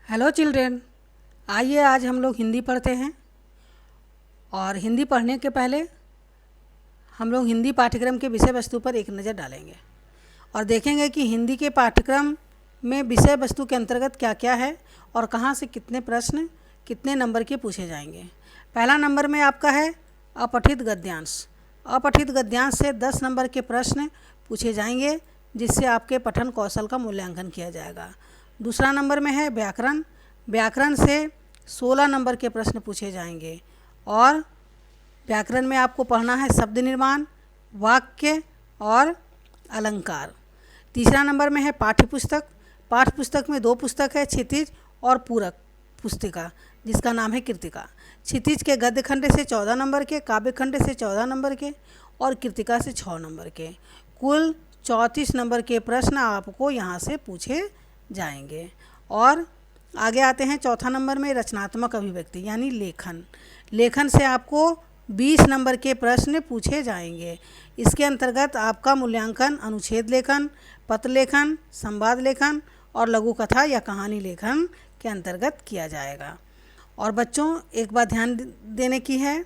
Hello children, आइए आज हम लोग हिंदी पढ़ते हैं। और हिंदी पढ़ने के पहले हम लोग हिंदी पाठ्यक्रम के विषय वस्तु पर एक नज़र डालेंगे और देखेंगे कि हिंदी के पाठ्यक्रम में विषय वस्तु के अंतर्गत क्या क्या है और कहाँ से कितने प्रश्न कितने नंबर के पूछे जाएंगे। पहला नंबर में आपका है अपठित गद्यांश। अपठित गद्यांश से 10 नंबर के प्रश्न पूछे जाएंगे, जिससे आपके पठन कौशल का मूल्यांकन किया जाएगा। दूसरा नंबर में है व्याकरण। व्याकरण से 16 नंबर के प्रश्न पूछे जाएंगे और व्याकरण में आपको पढ़ना है शब्द निर्माण, वाक्य और अलंकार। तीसरा नंबर में है पाठ्यपुस्तक। पाठ्यपुस्तक में 2 पुस्तक है, क्षितिज और पूरक पुस्तिका, जिसका नाम है कृतिका। क्षितिज के गद्य खंड से 14 नंबर के, काव्य खंड से 14 नंबर के और कृतिका से 6 नंबर के। कुल 34 नंबर के प्रश्न आपको यहाँ से पूछे जाएंगे। और आगे आते हैं चौथा नंबर में रचनात्मक अभिव्यक्ति यानी लेखन। लेखन से आपको 20 नंबर के प्रश्न पूछे जाएंगे। इसके अंतर्गत आपका मूल्यांकन अनुच्छेद लेखन, पत्र लेखन, संवाद लेखन और लघु कथा या कहानी लेखन के अंतर्गत किया जाएगा। और बच्चों, एक बात ध्यान देने की है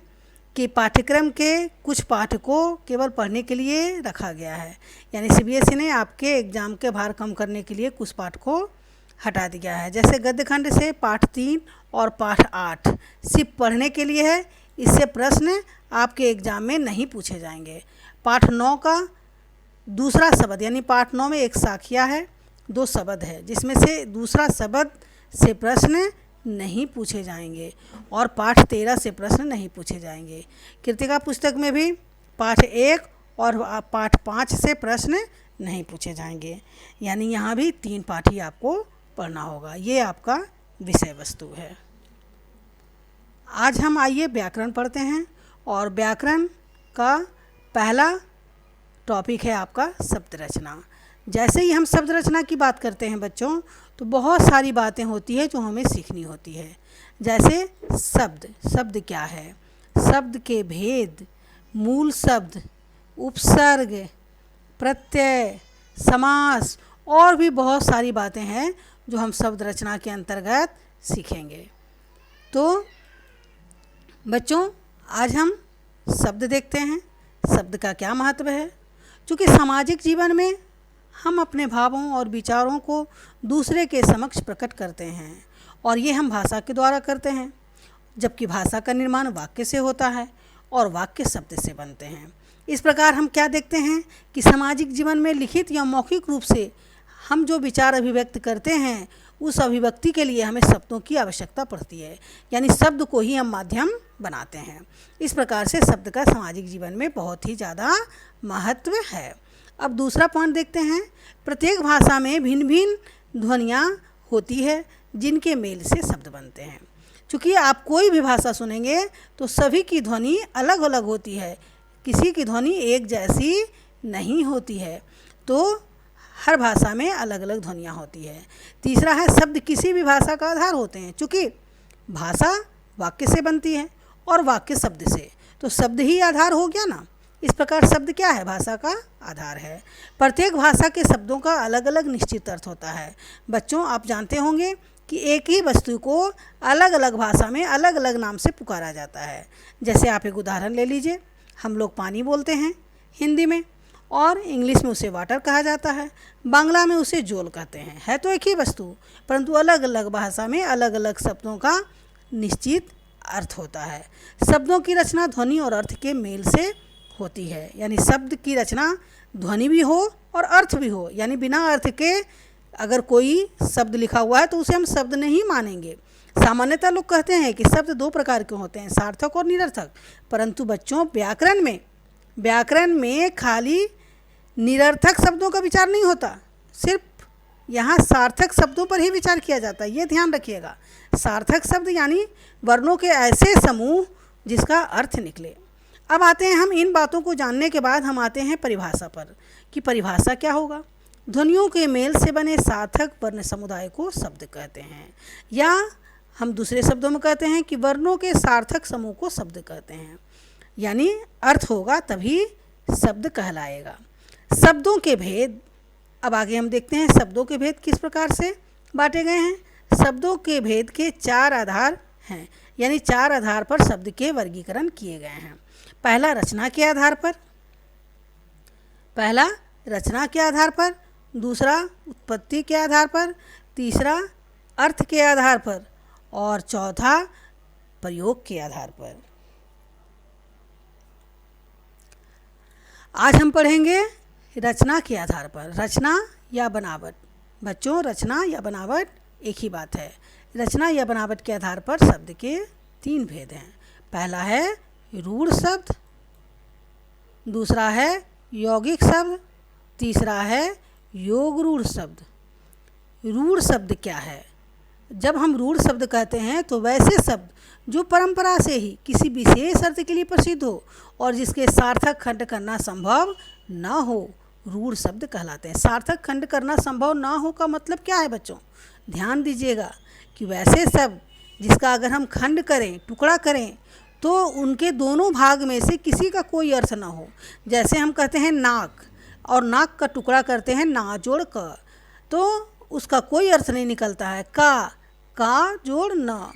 कि पाठ्यक्रम के कुछ पाठ को केवल पढ़ने के लिए रखा गया है, यानी सीबीएसई ने आपके एग्ज़ाम के भार कम करने के लिए कुछ पाठ को हटा दिया है। जैसे गद्य खंड से पाठ 3 और पाठ 8 सिर्फ पढ़ने के लिए है, इससे प्रश्न आपके एग्ज़ाम में नहीं पूछे जाएंगे। पाठ 9 का दूसरा शब्द यानी पाठ 9 में एक साखिया है, 2 शब्द है, जिसमें से दूसरा शब्द से प्रश्न नहीं पूछे जाएंगे और पाठ 13 से प्रश्न नहीं पूछे जाएंगे। कृतिका पुस्तक में भी पाठ 1 और पाठ 5 से प्रश्न नहीं पूछे जाएंगे, यानी यहाँ भी 3 पाठ ही आपको पढ़ना होगा। ये आपका विषय वस्तु है। आज हम आइए व्याकरण पढ़ते हैं और व्याकरण का पहला टॉपिक है आपका शब्द रचना। जैसे ही हम शब्द रचना की बात करते हैं बच्चों, तो बहुत सारी बातें होती है जो हमें सीखनी होती है। जैसे शब्द क्या है, शब्द के भेद, मूल शब्द, उपसर्ग, प्रत्यय, समास और भी बहुत सारी बातें हैं जो हम शब्द रचना के अंतर्गत सीखेंगे। तो बच्चों, आज हम शब्द देखते हैं। शब्द का क्या महत्व है। चूँकि सामाजिक जीवन में हम अपने भावों और विचारों को दूसरे के समक्ष प्रकट करते हैं और ये हम भाषा के द्वारा करते हैं, जबकि भाषा का निर्माण वाक्य से होता है और वाक्य शब्द से बनते हैं। इस प्रकार हम क्या देखते हैं कि सामाजिक जीवन में लिखित या मौखिक रूप से हम जो विचार अभिव्यक्त करते हैं, उस अभिव्यक्ति के लिए हमें शब्दों की आवश्यकता पड़ती है, यानी शब्द को ही हम माध्यम बनाते हैं। इस प्रकार से शब्द का सामाजिक जीवन में बहुत ही ज़्यादा महत्व है। अब दूसरा पॉइंट देखते हैं। प्रत्येक भाषा में भिन्न भिन्न ध्वनियाँ होती है जिनके मेल से शब्द बनते हैं। चूँकि आप कोई भी भाषा सुनेंगे तो सभी की ध्वनि अलग अलग होती है, किसी की ध्वनि एक जैसी नहीं होती है, तो हर भाषा में अलग अलग ध्वनियाँ होती है। तीसरा है शब्द किसी भी भाषा का आधार होते हैं। चूँकि भाषा वाक्य से बनती है और वाक्य शब्द से, तो शब्द ही आधार हो गया ना। इस प्रकार शब्द क्या है, भाषा का आधार है। प्रत्येक भाषा के शब्दों का अलग अलग निश्चित अर्थ होता है। बच्चों, आप जानते होंगे कि एक ही वस्तु को अलग अलग भाषा में अलग अलग नाम से पुकारा जाता है। जैसे आप एक उदाहरण ले लीजिए, हम लोग पानी बोलते हैं हिंदी में और इंग्लिश में उसे वाटर कहा जाता है, बांग्ला में उसे जोल कहते हैं। है तो एक ही वस्तु, परंतु अलग अलग भाषा में अलग अलग शब्दों का निश्चित अर्थ होता है। शब्दों की रचना ध्वनि और अर्थ के मेल से होती है, यानी शब्द की रचना ध्वनि भी हो और अर्थ भी हो, यानी बिना अर्थ के अगर कोई शब्द लिखा हुआ है तो उसे हम शब्द नहीं मानेंगे। सामान्यतः लोग कहते हैं कि शब्द 2 प्रकार के होते हैं, सार्थक और निरर्थक, परंतु बच्चों व्याकरण में खाली निरर्थक शब्दों का विचार नहीं होता, सिर्फ यहाँ सार्थक शब्दों पर ही विचार किया जाता है। ये ध्यान रखिएगा। सार्थक शब्द यानी वर्णों के ऐसे समूह जिसका अर्थ निकले। अब आते हैं हम इन बातों को जानने के बाद हम आते हैं परिभाषा पर कि परिभाषा क्या होगा। ध्वनियों के मेल से बने सार्थक वर्ण समुदाय को शब्द कहते हैं, या हम दूसरे शब्दों में कहते हैं कि वर्णों के सार्थक समूह को शब्द कहते हैं, यानी अर्थ होगा तभी शब्द कहलाएगा। शब्दों के भेद, अब आगे हम देखते हैं शब्दों के भेद किस प्रकार से बांटे गए हैं। शब्दों के भेद के 4 आधार हैं, यानी 4 आधार पर शब्द के वर्गीकरण किए गए हैं। पहला रचना के आधार पर, दूसरा उत्पत्ति के आधार पर, तीसरा अर्थ के आधार पर और चौथा प्रयोग के आधार पर। आज हम पढ़ेंगे रचना के आधार पर। रचना या बनावट। बच्चों, रचना या बनावट एक ही बात है। रचना या बनावट के आधार पर शब्द के 3 भेद हैं। पहला है रूढ़ शब्द, दूसरा है यौगिक शब्द, तीसरा है योग रूढ़ शब्द। रूढ़ शब्द क्या है? जब हम रूढ़ शब्द कहते हैं तो वैसे शब्द जो परंपरा से ही किसी विशेष अर्थ के लिए प्रसिद्ध हो और जिसके सार्थक खंड करना संभव न हो, रूढ़ शब्द कहलाते हैं। सार्थक खंड करना संभव ना हो का मतलब क्या है बच्चों? ध्यान दीजिएगा कि वैसे शब्द जिसका अगर हम खंड करें, टुकड़ा करें, तो उनके दोनों भाग में से किसी का कोई अर्थ ना हो। जैसे हम कहते हैं नाक, और नाक का टुकड़ा करते हैं ना जोड़ क, तो उसका कोई अर्थ नहीं निकलता है। का जोड़ न,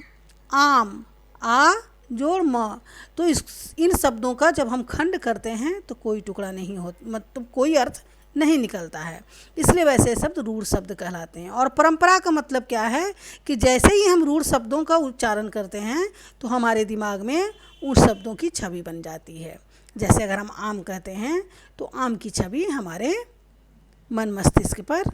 आम, आ जोड़ म, तो इन शब्दों का जब हम खंड करते हैं तो कोई टुकड़ा नहीं हो, मतलब कोई अर्थ नहीं निकलता है। इसलिए वैसे शब्द रूढ़ शब्द कहलाते हैं। और परंपरा का मतलब क्या है कि जैसे ही हम रूढ़ शब्दों का उच्चारण करते हैं तो हमारे दिमाग में उन शब्दों की छवि बन जाती है। जैसे अगर हम आम कहते हैं तो आम की छवि हमारे मन मस्तिष्क पर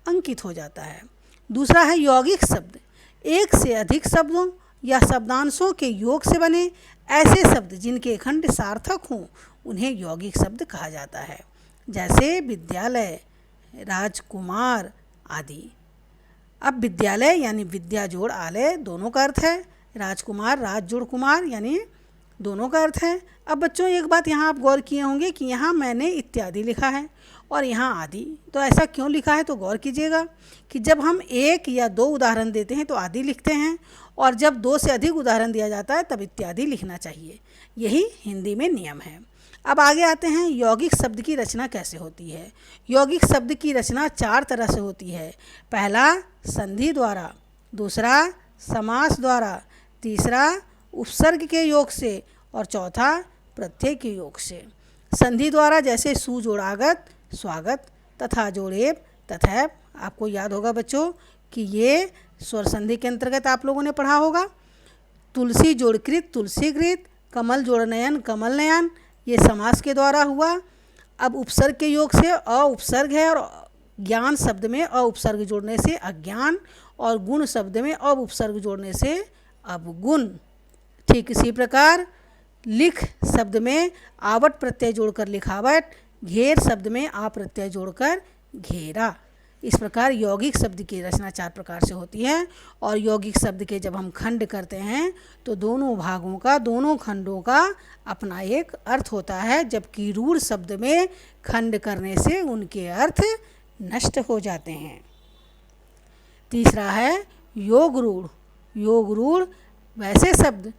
अंकित हो जाता है। दूसरा है यौगिक शब्द। एक से अधिक शब्दों या शब्दांशों के योग से बने ऐसे शब्द जिनके खंड सार्थक हों उन्हें यौगिक शब्द कहा जाता है। जैसे विद्यालय, राजकुमार आदि। अब विद्यालय यानी विद्या जोड़ आलय दोनों का अर्थ है। राजकुमार, राज जोड़ कुमार यानी दोनों का अर्थ है। अब बच्चों, एक बात यहाँ आप गौर किए होंगे कि यहाँ मैंने इत्यादि लिखा है और यहाँ आदि। तो ऐसा क्यों लिखा है? तो गौर कीजिएगा कि जब हम 1 या 2 उदाहरण देते हैं तो आदि लिखते हैं, और जब 2 से अधिक उदाहरण दिया जाता है तब इत्यादि लिखना चाहिए। यही हिंदी में नियम है। अब आगे आते हैं यौगिक शब्द की रचना कैसे होती है। यौगिक शब्द की रचना 4 तरह से होती है। पहला संधि द्वारा, दूसरा समास द्वारा, तीसरा उपसर्ग के योग से और चौथा प्रत्यय के योग से। संधि द्वारा जैसे सु जोड़ागत, स्वागत, तथा जोड़ेब, तथैव। आपको याद होगा बच्चों कि ये स्वर संधि के अंतर्गत आप लोगों ने पढ़ा होगा। तुलसी जोड़कृत, तुलसीकृत, कमल जोड़ नयन, कमल नयन, ये समास के द्वारा हुआ। अब उपसर्ग के योग से अ उपसर्ग है, और ज्ञान शब्द में अ उपसर्ग जोड़ने से अज्ञान, और गुण शब्द में अब उपसर्ग जोड़ने से अवगुण। ठीक इसी प्रकार लिख शब्द में आवट प्रत्यय जोड़कर लिखावट, घेर शब्द में आ प्रत्यय जोड़कर घेरा। इस प्रकार यौगिक शब्द की रचना 4 प्रकार से होती है। और यौगिक शब्द के जब हम खंड करते हैं तो दोनों भागों का, दोनों खंडों का अपना एक अर्थ होता है, जबकि रूढ़ शब्द में खंड करने से उनके अर्थ नष्ट हो जाते हैं। तीसरा है योग रूढ़। योग रूढ़ वैसे शब्द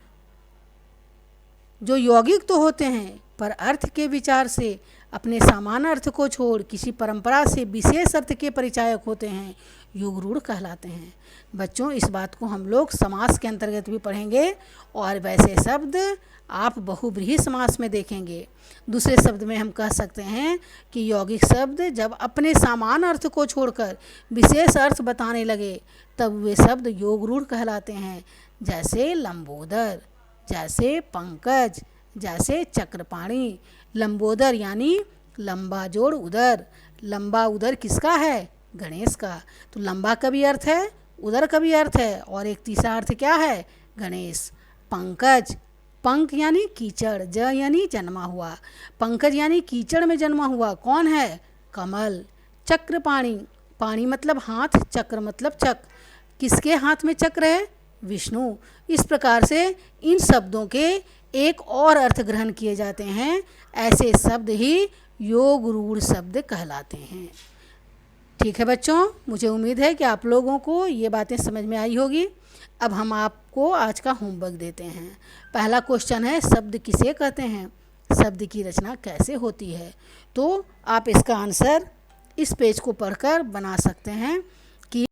जो यौगिक तो होते हैं पर अर्थ के विचार से अपने सामान्य अर्थ को छोड़ किसी परंपरा से विशेष अर्थ के परिचायक होते हैं, योग रूढ़ कहलाते हैं। बच्चों, इस बात को हम लोग समास के अंतर्गत भी पढ़ेंगे, और वैसे शब्द आप बहुव्रीहि समास में देखेंगे। दूसरे शब्द में हम कह सकते हैं कि यौगिक शब्द जब अपने सामान्य अर्थ को छोड़कर विशेष अर्थ बताने लगे तब वे शब्द योग रूढ़ कहलाते हैं। जैसे लंबोदर, जैसे पंकज, जैसे चक्रपाणी। लंबोदर यानी लंबा जोड़ उदर। लंबा उदर किसका है? गणेश का। तो लंबा का भी अर्थ है, उदर का भी अर्थ है, और एक तीसरा अर्थ क्या है? गणेश। पंकज, पंक यानी कीचड़, ज यानी जन्मा हुआ। पंकज यानी कीचड़ में जन्मा हुआ। कौन है? कमल। चक्रपाणी, पाणी मतलब हाथ, चक्र मतलब चक्र। किसके हाथ में चक्र है? विष्णु। इस प्रकार से इन शब्दों के एक और अर्थ ग्रहण किए जाते हैं। ऐसे शब्द ही योग रूढ़ शब्द कहलाते हैं। ठीक है बच्चों, मुझे उम्मीद है कि आप लोगों को ये बातें समझ में आई होगी। अब हम आपको आज का होमवर्क देते हैं। पहला क्वेश्चन है, शब्द किसे कहते हैं? शब्द की रचना कैसे होती है? तो आप इसका आंसर इस पेज को पढ़कर बना सकते हैं।